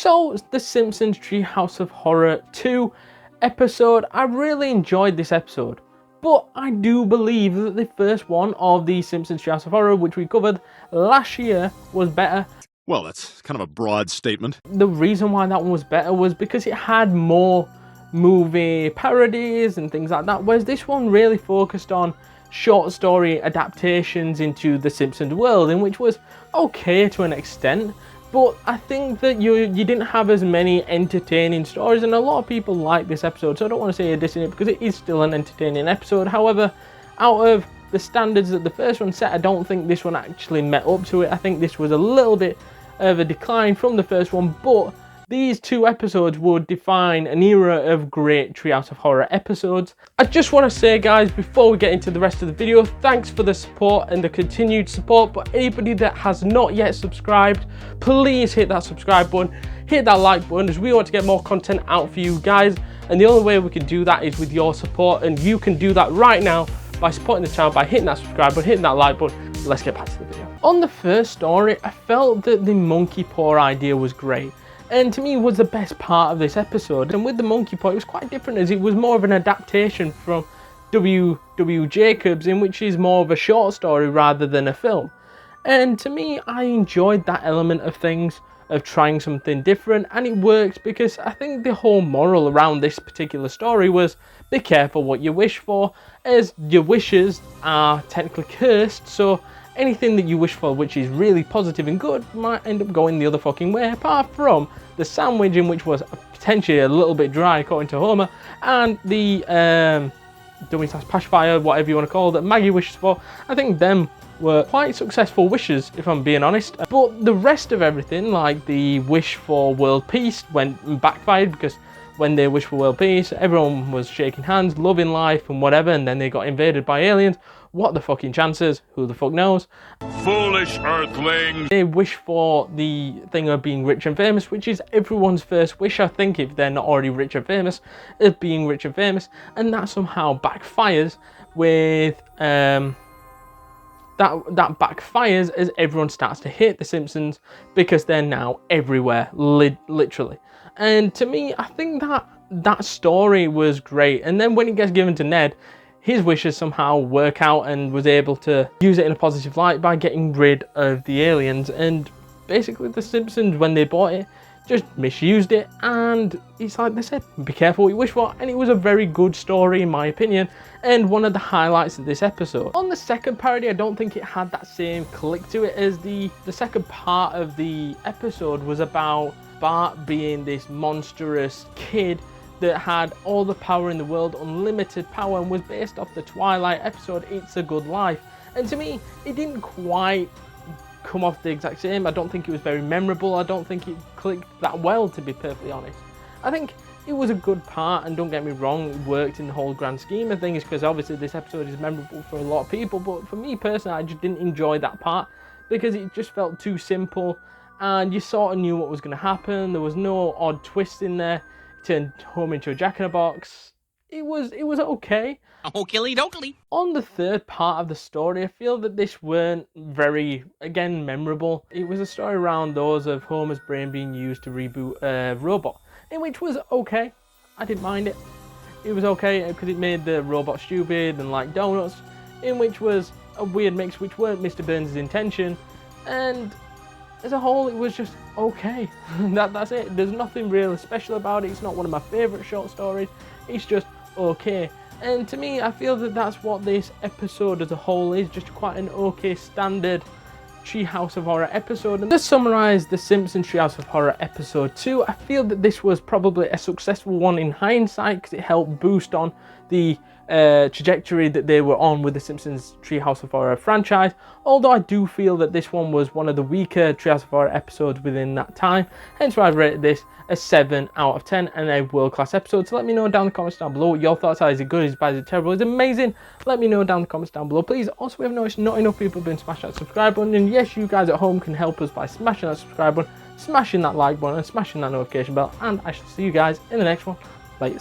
So, the Simpsons Treehouse of Horror 2 episode, I really enjoyed this episode. But I do believe that the first one of the Simpsons Treehouse of Horror, which we covered last year, was better. Well, that's kind of a broad statement. The reason why that one was better was because it had more movie parodies and things like that, whereas this one really focused on short story adaptations into the Simpsons world, in which was okay to an extent. But I think that you didn't have as many entertaining stories, and a lot of people like this episode, so I don't want to say you're dissing it because it is still an entertaining episode. However, out of the standards that the first one set, I don't think this one actually met up to it. I think this was a little bit of a decline from the first one, but these two episodes would define an era of great Treehouse of Horror episodes. I just want to say, guys, before we get into the rest of the video, thanks for the support and the continued support, but anybody that has not yet subscribed, please hit that subscribe button, hit that like button, as we want to get more content out for you guys, and the only way we can do that is with your support, and you can do that right now by supporting the channel by hitting that subscribe button, hitting that like button. Let's get back to the video. On the first story, I felt that the monkey paw idea was great, and to me was the best part of this episode. And with the monkey paw, it was quite different, as it was more of an adaptation from W. Jacobs, in which is more of a short story rather than a film. And to me, I enjoyed that element of things, of trying something different, and it worked because I think the whole moral around this particular story was be careful what you wish for, as your wishes are technically cursed, so anything that you wish for which is really positive and good might end up going the other fucking way, apart from the sandwich, in which was potentially a little bit dry according to Homer, and the dummy/pacifier, whatever you want to call it, that Maggie wishes for. I think them were quite successful wishes, if I'm being honest. But the rest of everything, like the wish for world peace, went backfired, because when they wished for world peace, everyone was shaking hands, loving life and whatever, and then they got invaded by aliens. What the fucking chances? Who the fuck knows? Foolish earthlings! They wish for the thing of being rich and famous, which is everyone's first wish, I think, if they're not already rich and famous, of being rich and famous, and that somehow backfires with that backfires as everyone starts to hate the Simpsons because they're now everywhere, literally. And to me, I think that story was great. And then when it gets given to Ned, his wishes somehow work out and was able to use it in a positive light by getting rid of the aliens. And basically the Simpsons, when they bought it, just misused it, and it's like they said, be careful what you wish for, and it was a very good story in my opinion, and one of the highlights of this episode. On the second parody, I don't think it had that same click to it, as the second part of the episode was about Bart being this monstrous kid that had all the power in the world, unlimited power, and was based off the Twilight episode It's a Good Life. And to me, it didn't quite come off the exact same. I don't think it was very memorable. I don't think it clicked that well, to be perfectly honest. I think it was a good part, and don't get me wrong, it worked in the whole grand scheme of things, because obviously this episode is memorable for a lot of people, but for me personally, I just didn't enjoy that part because it just felt too simple, and you sort of knew what was going to happen. There was no odd twist in there. It turned Homer into a jack-in-a-box. It was okay. Oakley-dokley. On the third part of the story, I feel that this weren't very, again, memorable. It was a story around those of Homer's brain being used to reboot a robot, in which was okay. I didn't mind it. It was okay because it made the robot stupid and like donuts, in which was a weird mix which weren't Mr. Burns' intention, and as a whole it was just okay. That's it. There's nothing really special about it. It's not one of my favourite short stories. It's just okay. And to me, I feel that that's what this episode as a whole is, just quite an okay standard Treehouse of Horror episode. And to summarise the Simpsons Treehouse of Horror episode 2, I feel that this was probably a successful one in hindsight, because it helped boost on the trajectory that they were on with the Simpsons Treehouse of Horror franchise, although I do feel that this one was one of the weaker Treehouse of Horror episodes within that time, hence why I've rated this a 7 out of 10 and a world-class episode. So let me know down in the comments down below what your thoughts are. Is it good, is it bad, is it terrible, is it amazing? Let me know down in the comments down below, please. Also, we have noticed not enough people have been smashing that subscribe button, and yes, you guys at home can help us by smashing that subscribe button, smashing that like button, and smashing that notification bell, and I shall see you guys in the next one. Later.